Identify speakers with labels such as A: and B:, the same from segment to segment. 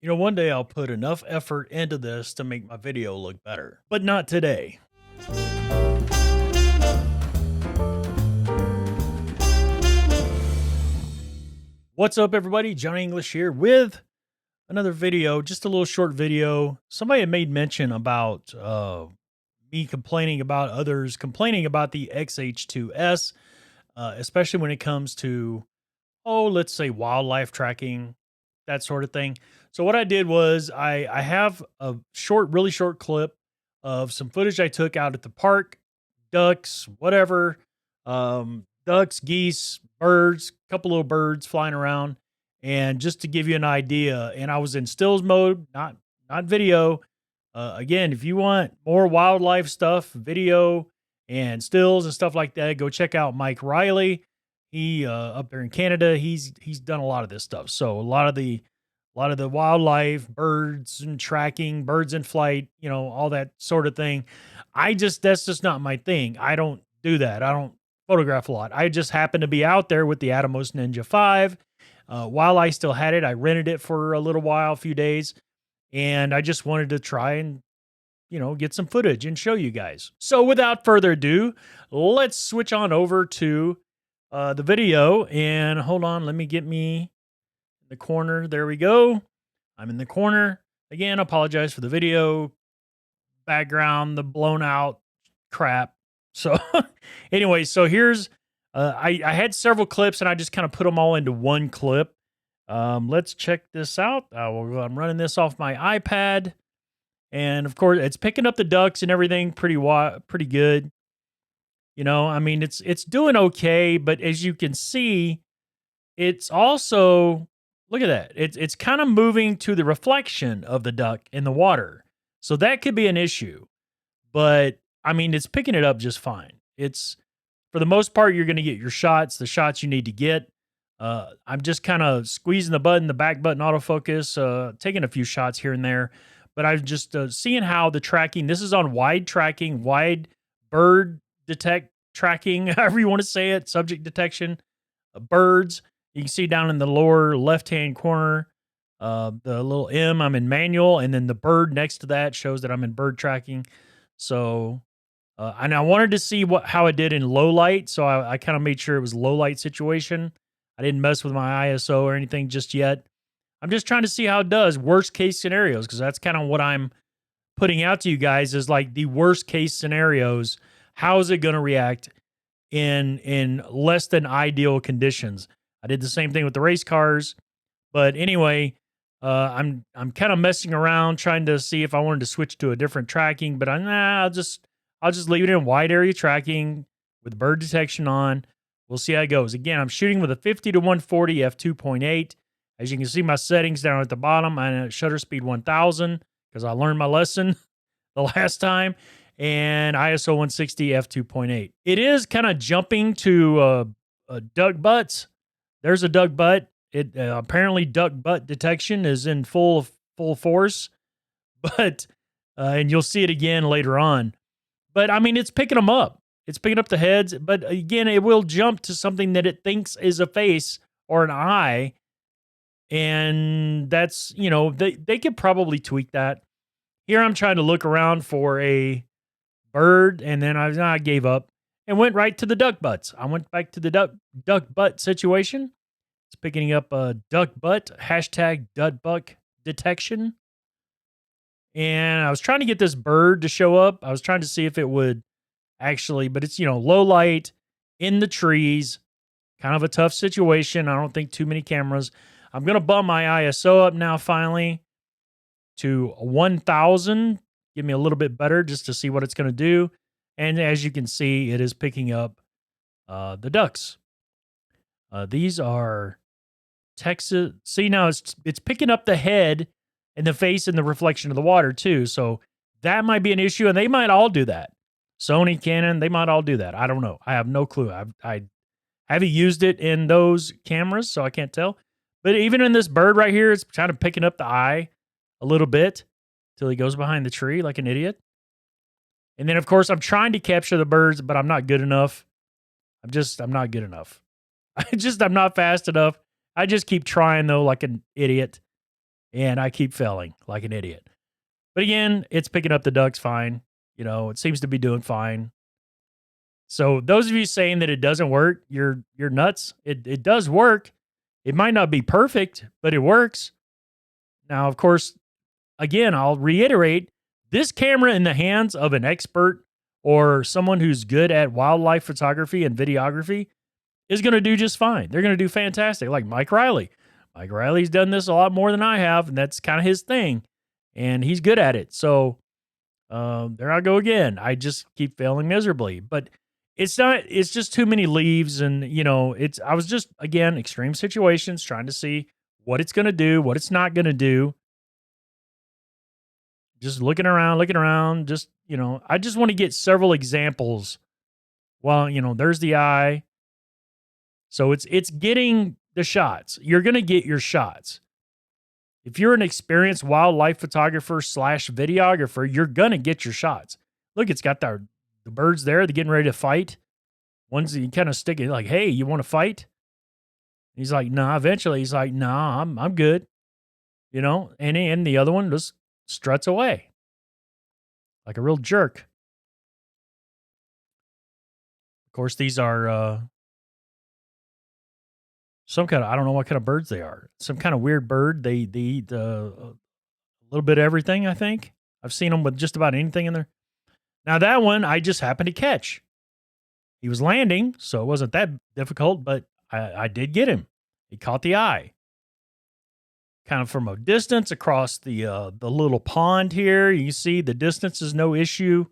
A: You know, one day I'll put enough effort into this to make my video look better, but not today. What's up, everybody? Johnny English here with another video, just a little short video. Somebody had made mention about me complaining about others complaining about the X-H2s, especially when it comes to, let's say wildlife tracking, that sort of thing. So what I did was I have a really short clip of some footage I took out at the park, ducks, whatever, ducks, geese, birds, a couple little birds flying around, and just to give you an idea. And I was in stills mode, not video. Again, if you want more wildlife stuff, video and stills and stuff like that, go check out Mike Riley. He up there in Canada, he's done a lot of this stuff. So a lot of the wildlife, birds and tracking, birds in flight, all that sort of thing. That's just not my thing. I don't do that. I don't photograph a lot. I just happen to be out there with the Atomos Ninja 5. While I still had it, I rented it for a little while, a few days, and I just wanted to try and get some footage and show you guys. So without further ado, let's switch on over to the video. And hold on, let me get me in the corner. There we go. I'm in the corner. Again, apologize for the video background, the blown out crap. So anyway, so here's, I had several clips and I just kind of put them all into one clip. Let's check this out. I'm running this off my iPad. And of course, it's picking up the ducks and everything pretty good. I mean, it's doing okay, but as you can see, it's also, look at that. It's kind of moving to the reflection of the duck in the water. So that could be an issue. But I mean, it's picking it up just fine. It's, for the most part, you're going to get your shots, the shots you need to get. I'm just kind of squeezing the back button autofocus, taking a few shots here and there. But I'm just seeing how the tracking, this is on wide tracking, wide bird tracking, however you want to say it, subject detection, birds. You can see down in the lower left-hand corner, the little M, I'm in manual, and then the bird next to that shows that I'm in bird tracking. So, and I wanted to see how it did in low light, so I kind of made sure it was low light situation. I didn't mess with my ISO or anything just yet. I'm just trying to see how it does, worst case scenarios, because that's kind of what I'm putting out to you guys is like the worst case scenarios. How is it going to react in less than ideal conditions? I did the same thing with the race cars, but anyway, I'm kind of messing around trying to see if I wanted to switch to a different tracking, but I'll just leave it in wide area tracking with bird detection on. We'll see how it goes. Again, I'm shooting with a 50 to 140 f2.8. As you can see, my settings down at the bottom, I'm at shutter speed 1000 because I learned my lesson the last time, and ISO 160 f2.8. It is kind of jumping to duck butts. There's a duck butt. It apparently duck butt detection is in full force, but and you'll see it again later on. But I mean, it's picking them up. It's picking up the heads, but again, it will jump to something that it thinks is a face or an eye. And that's, they could probably tweak that. Here I'm trying to look around for a bird, and then I gave up and went right to the duck butts. I went back to the duck butt situation. It's picking up a duck butt, hashtag duck buck detection. And I was trying to get this bird to show up. I was trying to see if it would actually, but it's, low light in the trees, kind of a tough situation. I don't think too many cameras. I'm going to bump my ISO up now finally to 1000. Give me a little bit better just to see what it's going to do. And as you can see, it is picking up the ducks. These are Texas. See, now it's picking up the head and the face and the reflection of the water too. So that might be an issue, and they might all do that. Sony, Canon, they might all do that. I don't know. I have no clue. I haven't used it in those cameras, so I can't tell. But even in this bird right here, it's kind of picking up the eye a little bit till he goes behind the tree like an idiot. And then, of course, I'm trying to capture the birds, but I'm not good enough. I'm not good enough. I'm not fast enough. I just keep trying, though, like an idiot. and I keep failing like an idiot. But again, it's picking up the ducks fine. It seems to be doing fine. So those of you saying that it doesn't work, you're nuts. It does work. It might not be perfect, but it works. Now, of course, again, I'll reiterate, this camera in the hands of an expert or someone who's good at wildlife photography and videography is going to do just fine. They're going to do fantastic. Like Mike Riley. Mike Riley's done this a lot more than I have, and that's kind of his thing. And he's good at it. So there I go again. I just keep failing miserably. But it's just too many leaves. And, I was just, again, extreme situations trying to see what it's going to do, what it's not going to do. Just looking around, just, I just want to get several examples. Well, there's the eye. So it's getting the shots. You're going to get your shots. If you're an experienced wildlife photographer / videographer, you're going to get your shots. Look, it's got the birds there. They're getting ready to fight. One's you kind of stick it like, hey, you want to fight? He's like, nah, eventually. He's like, nah, I'm good. And the other one just struts away like a real jerk. Of course, these are some kind of, I don't know what kind of birds they are. Some kind of weird bird. They eat a little bit of everything, I think. I've seen them with just about anything in there. Now, that one I just happened to catch. He was landing, so it wasn't that difficult, but I did get him. He caught the eye. Kind of from a distance across the little pond here. You see the distance is no issue.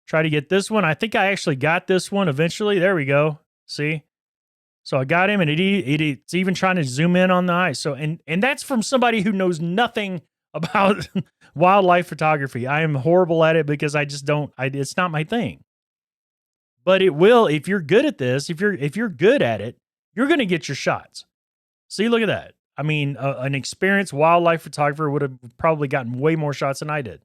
A: Try to get this one. I think I actually got this one eventually. There we go. See? So I got him, and it's even trying to zoom in on the eye. So, and that's from somebody who knows nothing about wildlife photography. I am horrible at it because I just don't. It's not my thing. But it will, if you're good at this. If you're good at it, you're going to get your shots. See, look at that. I mean, an experienced wildlife photographer would have probably gotten way more shots than I did.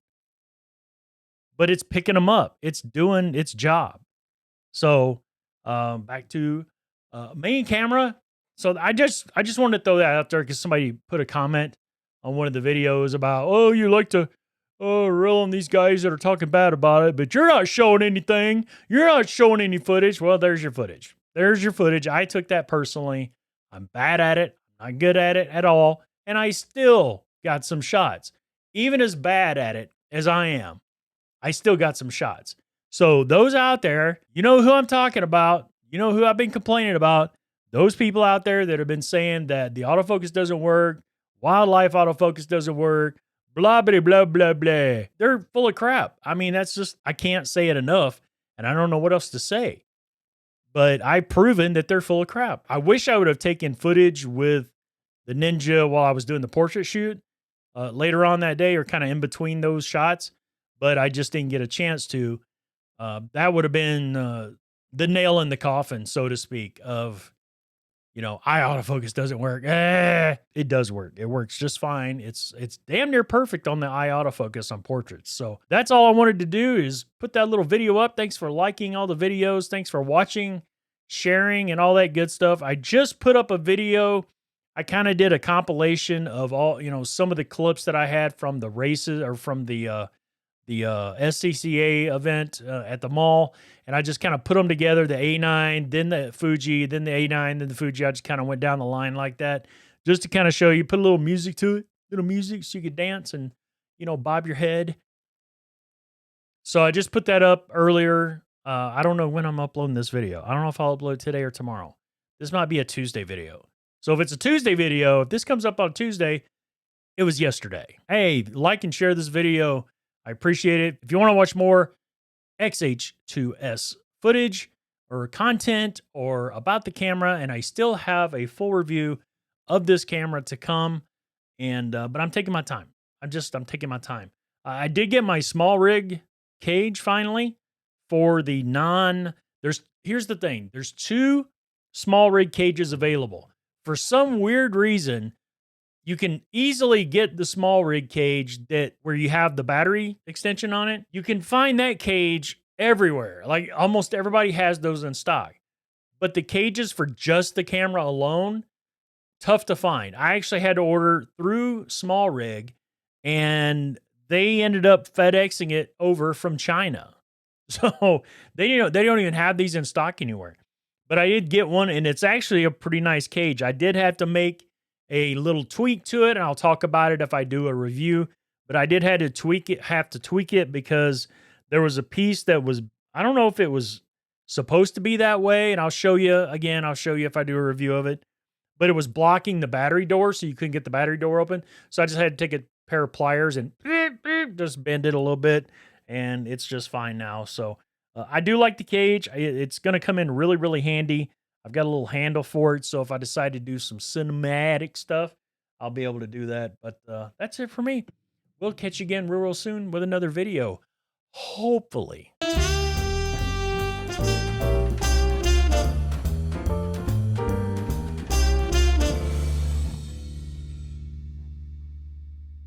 A: But it's picking them up. It's doing its job. So back to main camera. So I just wanted to throw that out there because somebody put a comment on one of the videos about, oh, you like to rill on these guys that are talking bad about it, but you're not showing anything. You're not showing any footage. Well, there's your footage. There's your footage. I took that personally. I'm bad at it. I'm not good at it at all. And I still got some shots. Even as bad at it as I am, I still got some shots. So those out there, you know who I'm talking about. You know who I've been complaining about. Those people out there that have been saying that the autofocus doesn't work, wildlife autofocus doesn't work, blah, blah, blah, blah, blah. They're full of crap. I mean, that's just, I can't say it enough, and I don't know what else to say. But I've proven that they're full of crap. I wish I would have taken footage with the Ninja while I was doing the portrait shoot later on that day or kind of in between those shots, but I just didn't get a chance to. That would have been the nail in the coffin, so to speak, of, eye autofocus doesn't work. It does work. It works just fine. It's damn near perfect on the eye autofocus on portraits. So that's all I wanted to do is put that little video up. Thanks for liking all the videos. Thanks for watching, sharing, and all that good stuff. I just put up a video. I kind of did a compilation of all, some of the clips that I had from the races or from the SCCA event at the mall. And I just kind of put them together, the A9, then the Fuji, then the A9, then the Fuji. I just kind of went down the line like that just to kind of show you, put a little music to it, little music so you could dance and, bob your head. So I just put that up earlier. I don't know when I'm uploading this video. I don't know if I'll upload today or tomorrow. This might be a Tuesday video. So if it's a Tuesday video, if this comes up on Tuesday, it was yesterday. Hey, like and share this video. I appreciate it. If you want to watch more X-H2s footage or content or about the camera, and I still have a full review of this camera to come, and but I'm taking my time. I'm taking my time. I did get my small rig cage finally for the here's the thing. There's 2 small rig cages available. For some weird reason, you can easily get the small rig cage where you have the battery extension on it. You can find that cage everywhere. Like almost everybody has those in stock. But the cages for just the camera alone, tough to find. I actually had to order through Small Rig, and they ended up FedExing it over from China. So they don't even have these in stock anywhere. But I did get one, and it's actually a pretty nice cage. I did have to make a little tweak to it, and I'll talk about it if I do a review. But I did have to tweak it because there was a piece that was, I don't know if it was supposed to be that way, and I'll show you again. I'll show you if I do a review of it. But it was blocking the battery door, so you couldn't get the battery door open. So I just had to take a pair of pliers and just bend it a little bit, and it's just fine now. So I do like the cage. It's going to come in really, really handy. I've got a little handle for it, so if I decide to do some cinematic stuff, I'll be able to do that. But that's it for me. We'll catch you again real, real soon with another video. Hopefully.